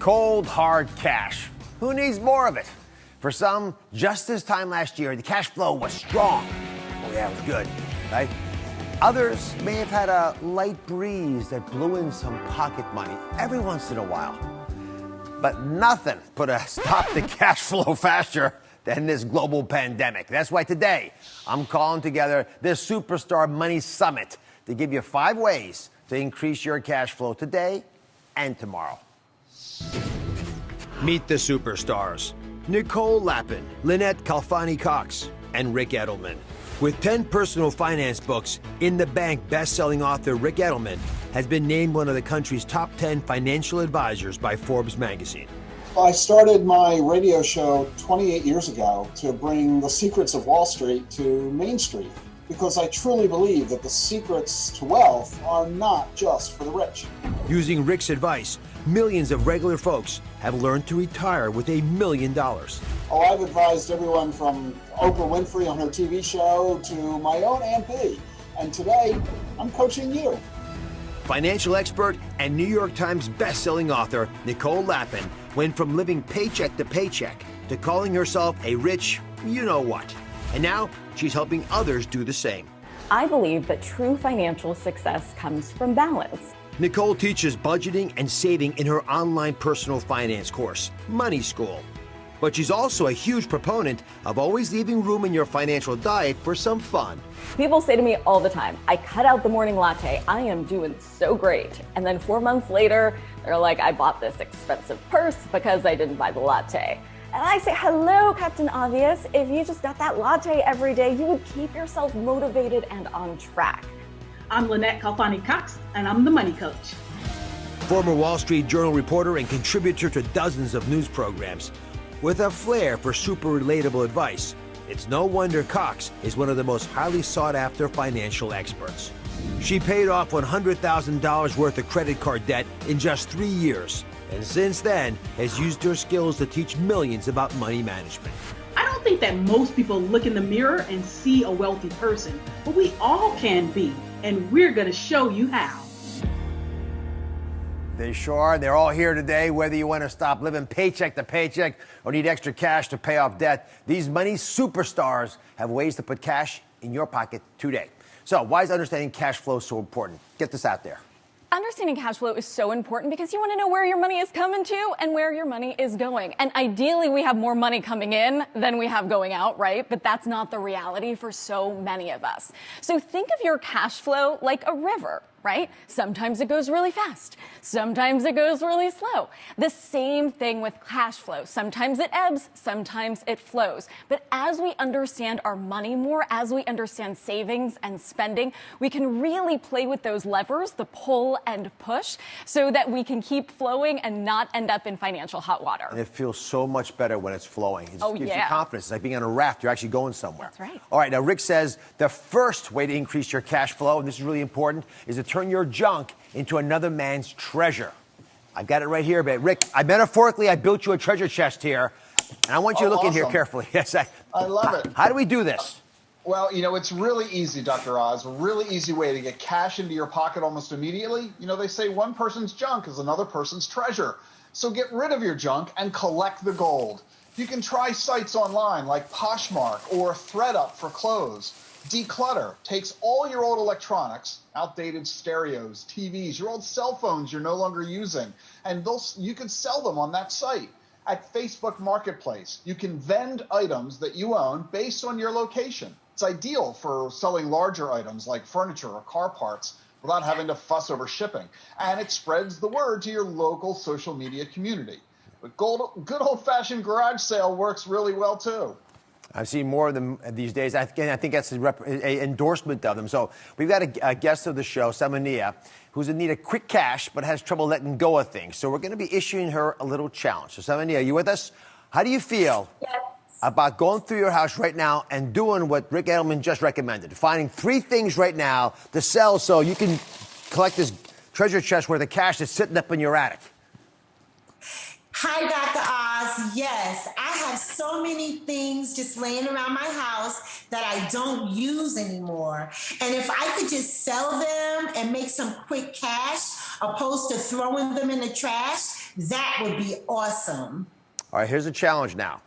Cold, hard cash. Who needs more of it? For some, just this time last year, the cash flow was strong. Oh yeah, it was good, right? Others may have had a light breeze that blew in some pocket money every once in a while. But nothing put a stop to cash flow faster than this global pandemic. That's why today I'm calling together this Superstar Money Summit to give you 5 ways to increase your cash flow today and tomorrow. Meet the superstars. Nicole Lapin, Lynette Calfani-Cox, and Rick Edelman. With 10 personal finance books, In the Bank best-selling author Rick Edelman has been named one of the country's top 10 financial advisors by Forbes magazine. I started my radio show 28 years ago to bring the secrets of Wall Street to Main Street, because I truly believe that the secrets to wealth are not just for the rich. Using Rick's advice, millions of regular folks have learned to retire with $1 million. Oh, I've advised everyone from Oprah Winfrey on her TV show to my own MP. And today, I'm coaching you. Financial expert and New York Times best-selling author Nicole Lapin went from living paycheck to paycheck to calling herself a rich you-know-what. And now she's helping others do the same. I believe that true financial success comes from balance. Nicole teaches budgeting and saving in her online personal finance course, Money School. But she's also a huge proponent of always leaving room in your financial diet for some fun. People say to me all the time, I cut out the morning latte. I am doing so great. And then 4 months later, they're like, I bought this expensive purse because I didn't buy the latte. And I say, hello, Captain Obvious. If you just got that latte every day, you would keep yourself motivated and on track. I'm Lynette Calfani-Cox, and I'm the Money Coach. Former Wall Street Journal reporter and contributor to dozens of news programs. With a flair for super relatable advice, it's no wonder Cox is one of the most highly sought-after financial experts. She paid off $100,000 worth of credit card debt in just 3 years, and since then has used her skills to teach millions about money management. I don't think that most people look in the mirror and see a wealthy person, but we all can be, and we're going to show you how. They sure are. They're all here today. Whether you want to stop living paycheck to paycheck or need extra cash to pay off debt, these money superstars have ways to put cash in your pocket today. So why is understanding cash flow so important? Get this out there. Understanding cash flow is so important because you want to know where your money is coming to and where your money is going. And ideally, we have more money coming in than we have going out, right? But that's not the reality for so many of us. So think of your cash flow like a river, right? Sometimes it goes really fast. Sometimes it goes really slow. The same thing with cash flow. Sometimes it ebbs, sometimes it flows. But as we understand our money more, as we understand savings and spending, we can really play with those levers, the pull and push, so that we can keep flowing and not end up in financial hot water. And it feels so much better when it's flowing. It gives you confidence. It's like being on a raft. You're actually going somewhere. That's right. All right, now Rick says the first way to increase your cash flow, and this is really important, is to turn your junk into another man's treasure. I've got it right here, but Rick, metaphorically, I built you a treasure chest here, and I want you to look in here carefully. Yes, I love it. How do we do this? Well, it's really easy, Dr. Oz. A really easy way to get cash into your pocket almost immediately. They say one person's junk is another person's treasure. So get rid of your junk and collect the gold. You can try sites online like Poshmark or ThreadUp for clothes. Declutter takes all your old electronics, outdated stereos, TVs, your old cell phones you're no longer using, and you can sell them on that site. At Facebook Marketplace, you can vend items that you own based on your location. It's ideal for selling larger items like furniture or car parts without having to fuss over shipping. And it spreads the word to your local social media community. But good old-fashioned garage sale works really well, too. I've seen more of them these days. I think that's an endorsement of them. So we've got a guest of the show, Samania, who's in need of quick cash but has trouble letting go of things. So we're going to be issuing her a little challenge. So Samania, are you with us? How do you feel about going through your house right now and doing what Rick Edelman just recommended? Finding 3 things right now to sell so you can collect this treasure chest where the cash is sitting up in your attic. Hi, Dr. Oz. Yes, I have so many things just laying around my house that I don't use anymore. And if I could just sell them and make some quick cash, opposed to throwing them in the trash, That would be awesome. All right, here's a challenge now.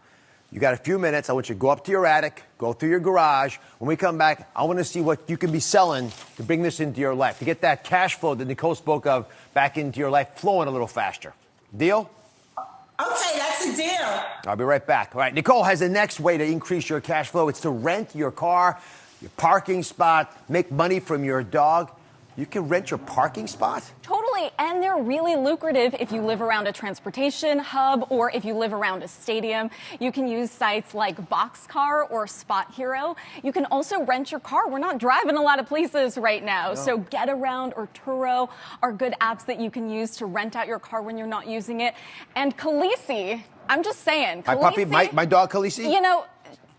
You got a few minutes. I want you to go up to your attic, go through your garage. When we come back, I want to see what you can be selling to bring this into your life, to get that cash flow that Nicole spoke of back into your life flowing a little faster. Deal? Okay, that's a deal. I'll be right back. All right, Nicole has the next way to increase your cash flow. It's to rent your car, your parking spot, make money from your dog. You can rent your parking spot? Totally, and they're really lucrative if you live around a transportation hub or if you live around a stadium. You can use sites like Boxcar or Spot Hero. You can also rent your car. We're not driving a lot of places right now, so Get Around or Turo are good apps that you can use to rent out your car when you're not using it. And Khaleesi, I'm just saying, My puppy, my dog Khaleesi? you know,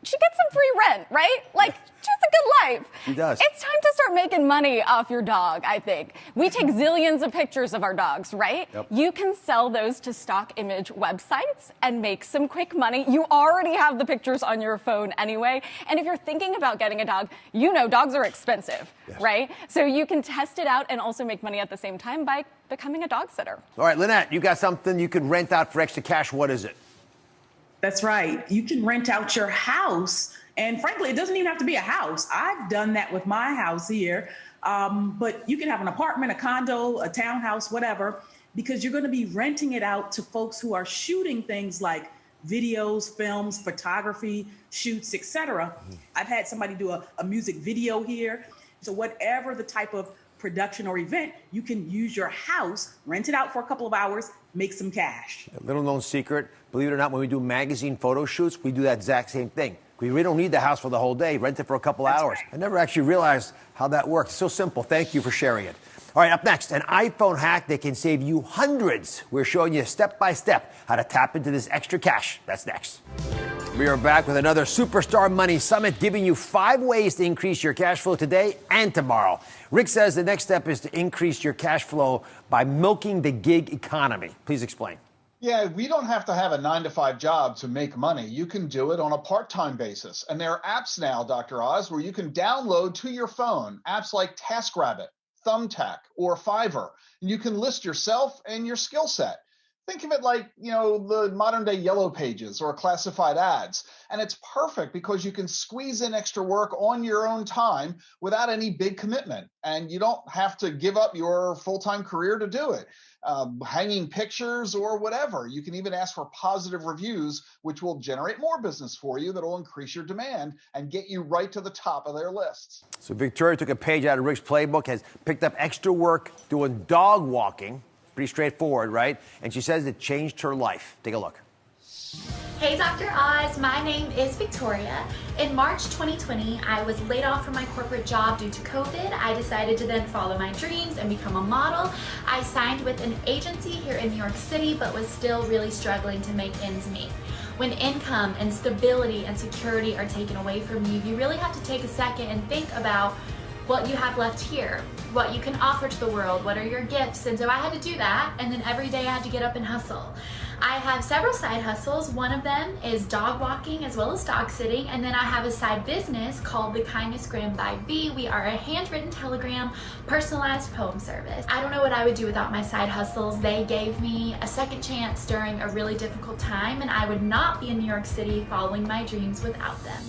she gets some free rent, right? Like, she has a good life. She does. It's time to start making money off your dog, I think. We take zillions of pictures of our dogs, right? Yep. You can sell those to stock image websites and make some quick money. You already have the pictures on your phone anyway. And if you're thinking about getting a dog, you know dogs are expensive, right? So you can test it out and also make money at the same time by becoming a dog sitter. All right, Lynette, you got something you can rent out for extra cash. What is it? That's right. You can rent out your house. And frankly, it doesn't even have to be a house. I've done that with my house here. But you can have an apartment, a condo, a townhouse, whatever, because you're going to be renting it out to folks who are shooting things like videos, films, photography, shoots, etc. I've had somebody do a music video here. So whatever the type of production or event, you can use your house, rent it out for a couple of hours, make some cash. A little known secret, believe it or not, when we do magazine photo shoots, we do that exact same thing. We really don't need the house for the whole day. Rent it for a couple hours. Right. I never actually realized how that worked. It's so simple. Thank you for sharing it. All right, up next, an iPhone hack that can save you hundreds. We're showing you step by step how to tap into this extra cash. That's next. We are back with another Superstar Money Summit, giving you 5 ways to increase your cash flow today and tomorrow. Rick says the next step is to increase your cash flow by milking the gig economy. Please explain. Yeah, we don't have to have a 9-to-5 job to make money. You can do it on a part-time basis. And there are apps now, Dr. Oz, where you can download to your phone apps like TaskRabbit, Thumbtack, or Fiverr. And you can list yourself and your skill set. Think of it like, the modern day Yellow Pages or classified ads. And it's perfect because you can squeeze in extra work on your own time without any big commitment. And you don't have to give up your full-time career to do it. Hanging pictures or whatever. You can even ask for positive reviews, which will generate more business for you that will increase your demand and get you right to the top of their lists. So Victoria took a page out of Rick's playbook, has picked up extra work doing dog walking. Pretty straightforward, right? And she says it changed her life. Take a look. Hey Dr. Oz, my name is Victoria. In March 2020, I was laid off from my corporate job due to COVID. I decided to then follow my dreams and become a model. I signed with an agency here in New York City, but was still really struggling to make ends meet. When income and stability and security are taken away from you, you really have to take a second and think about what you have left here, what you can offer to the world, what are your gifts. And so I had to do that, and then every day I had to get up and hustle. I have several side hustles. One of them is dog walking as well as dog sitting, and then I have a side business called The Kindness Gram by V. We are a handwritten telegram, personalized poem service. I don't know what I would do without my side hustles. They gave me a second chance during a really difficult time, and I would not be in New York City following my dreams without them.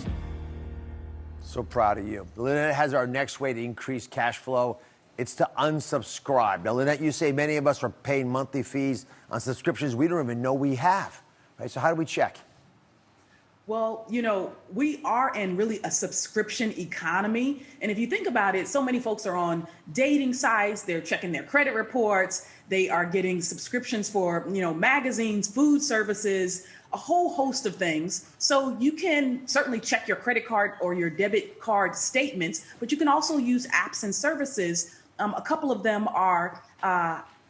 So proud of you. Lynette has our next way to increase cash flow. It's to unsubscribe. Now, Lynette, you say many of us are paying monthly fees on subscriptions we don't even know we have, right? So how do we check? Well, we are in really a subscription economy. And if you think about it, so many folks are on dating sites, they're checking their credit reports, they are getting subscriptions for, magazines, food services, a whole host of things. So you can certainly check your credit card or your debit card statements, but you can also use apps and services. A couple of them are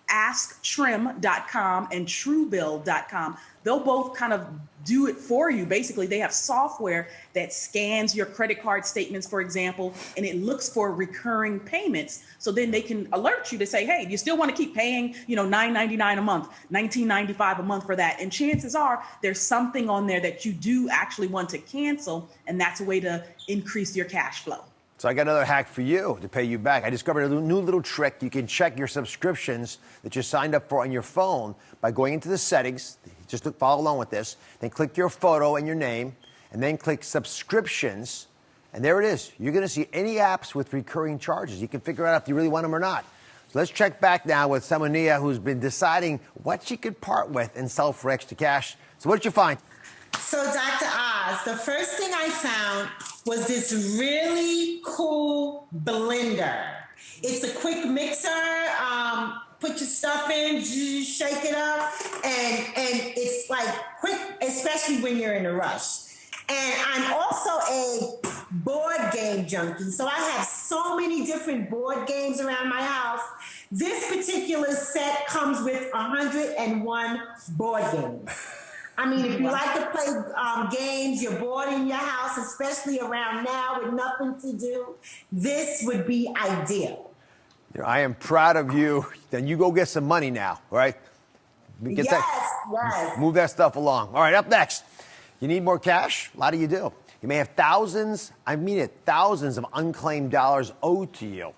asktrim.com and truebill.com. They'll both kind of do it for you. Basically, they have software that scans your credit card statements, for example, and it looks for recurring payments. So then they can alert you to say, hey, you still want to keep paying, $9.99 a month, $19.95 a month for that. And chances are there's something on there that you do actually want to cancel, and that's a way to increase your cash flow. So I got another hack for you to pay you back. I discovered a new little trick. You can check your subscriptions that you signed up for on your phone by going into the settings. Just follow along with this. Then click your photo and your name, and then click subscriptions. And there it is. You're going to see any apps with recurring charges. You can figure out if you really want them or not. So let's check back now with Samonia, who's been deciding what she could part with and sell for extra cash. So what did you find? So, Dr. Oz, the first thing I found was this really cool blender. It's a quick mixer. Put your stuff in, shake it up, and it's like quick, especially when you're in a rush. And I'm also a board game junkie, so I have so many different board games around my house. This particular set comes with 101 board games. I mean, if you like to play games, you're bored in your house, especially around now with nothing to do, this would be ideal. I am proud of you. Then you go get some money now, all right? Yes. Move that stuff along. All right, up next. You need more cash? A lot of you do. You may have thousands, I mean it, thousands of unclaimed dollars owed to you.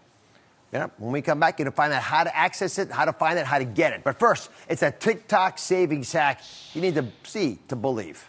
Yeah, when we come back, you're going to find out how to access it, how to find it, how to get it. But first, it's a TikTok savings hack you need to see to believe.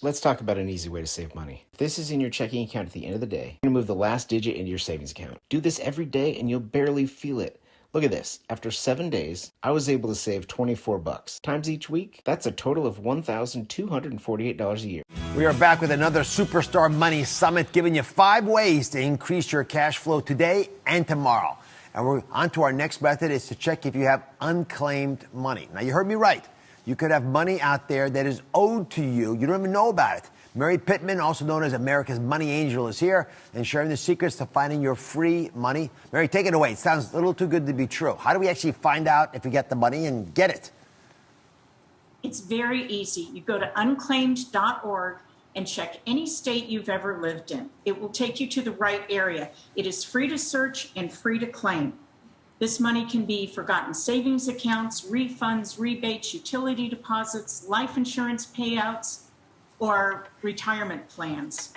Let's talk about an easy way to save money. This is in your checking account at the end of the day. You're going to move the last digit into your savings account. Do this every day and you'll barely feel it. Look at this. After 7 days, I was able to save $24. Times each week, that's a total of $1,248 a year. We are back with another Superstar Money Summit, giving you 5 ways to increase your cash flow today and tomorrow. And we're on to our next method is to check if you have unclaimed money. Now, you heard me right. You could have money out there that is owed to you. You don't even know about it. Mary Pittman, also known as America's Money Angel, is here and sharing the secrets to finding your free money. Mary, take it away. It sounds a little too good to be true. How do we actually find out if we get the money and get it? It's very easy. You go to unclaimed.org and check any state you've ever lived in. It will take you to the right area. It is free to search and free to claim. This money can be forgotten savings accounts, refunds, rebates, utility deposits, life insurance payouts, or retirement plans.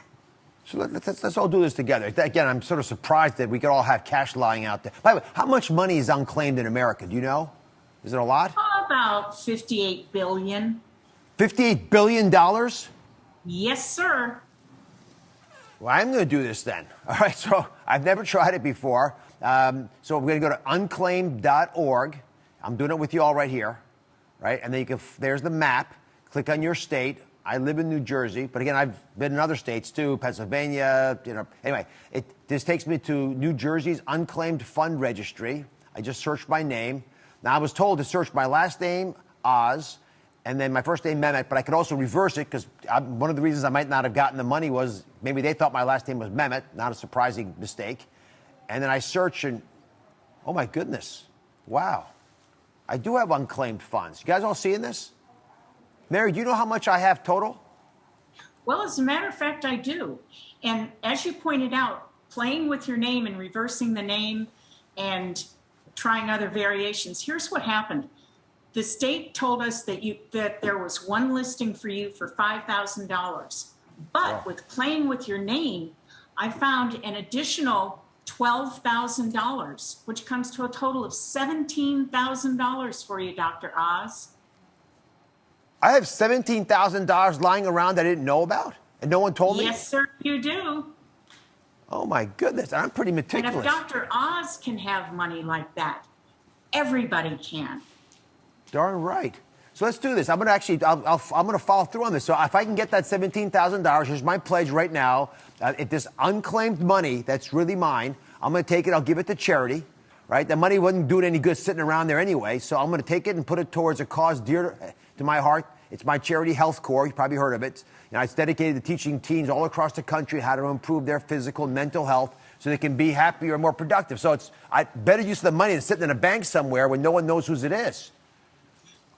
So let's all do this together. Again, I'm sort of surprised that we could all have cash lying out there. By the way, how much money is unclaimed in America? Do you know? Is it a lot? About $58 billion. $58 billion? Yes, sir. Well, I'm going to do this then. All right, so I've never tried it before. So we're going to go to unclaimed.org. I'm doing it with you all right here, right? And then you can, there's the map. Click on your state. I live in New Jersey, but again, I've been in other states too, Pennsylvania, Anyway, this takes me to New Jersey's Unclaimed Fund Registry. I just searched my name. Now, I was told to search my last name, Oz, and then my first name, Mehmet, but I could also reverse it because one of the reasons I might not have gotten the money was maybe they thought my last name was Mehmet, not a surprising mistake. And then I search and, oh my goodness, wow. I do have unclaimed funds. You guys all seeing this? Mary, do you know how much I have total? Well, as a matter of fact, I do. And as you pointed out, playing with your name and reversing the name and trying other variations, here's what happened. The state told us that there was one listing for you for $5,000. But with playing with your name, I found an additional $12,000, which comes to a total of $17,000 for you, Dr. Oz. I have $17,000 lying around that I didn't know about, and no one told me? Yes, sir, you do. Oh, my goodness. I'm pretty meticulous. And if Dr. Oz can have money like that, everybody can. Darn right. So let's do this. I'm going to actually, I'm going to follow through on this. So if I can get that $17,000, here's my pledge right now. If this unclaimed money that's really mine, I'm going to take it, I'll give it to charity, right? The money wouldn't do it any good sitting around there anyway. So I'm going to take it and put it towards a cause dear to my heart. It's my charity, Health Corps. You've probably heard of it. It's dedicated to teaching teens all across the country how to improve their physical and mental health so they can be happier and more productive. So it's better use of the money than sitting in a bank somewhere when no one knows whose it is.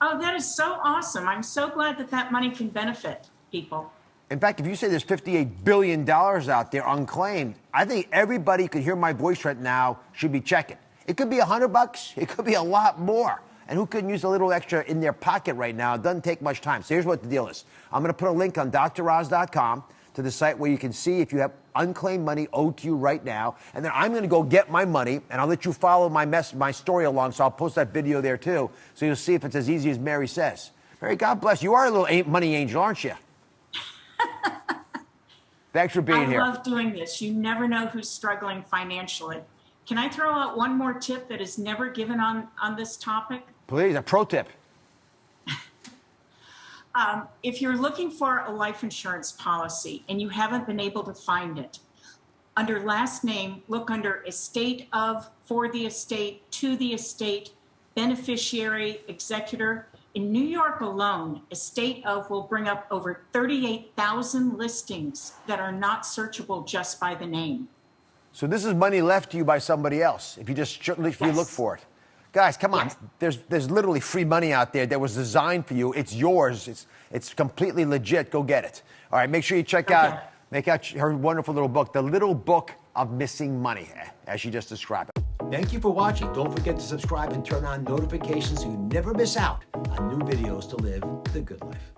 Oh, that is so awesome. I'm so glad that that money can benefit people. In fact, if you say there's $58 billion out there unclaimed, I think everybody could hear my voice right now should be checking. It could be $100. It could be a lot more. And who couldn't use a little extra in their pocket right now? It doesn't take much time. So here's what the deal is. I'm going to put a link on DrOz.com. to the site where you can see if you have unclaimed money owed to you right now. And then I'm going to go get my money, and I'll let you follow my story along. So I'll post that video there too, so you'll see if it's as easy as Mary says. Mary, God bless. You are a little money angel, aren't you? Thanks for being here. I love doing this. You never know who's struggling financially. Can I throw out one more tip that is never given on this topic? Please, a pro tip. If you're looking for a life insurance policy and you haven't been able to find it, under last name, look under estate of, for the estate, to the estate, beneficiary, executor. In New York alone, estate of will bring up over 38,000 listings that are not searchable just by the name. So this is money left to you by somebody else if you look for it. Guys, come on. Yes. There's literally free money out there that was designed for you. It's yours. It's completely legit. Go get it. All right, make sure you check out her wonderful little book, The Little Book of Missing Money, as she just described it. Thank you for watching. Don't forget to subscribe and turn on notifications so you never miss out on new videos to live the good life.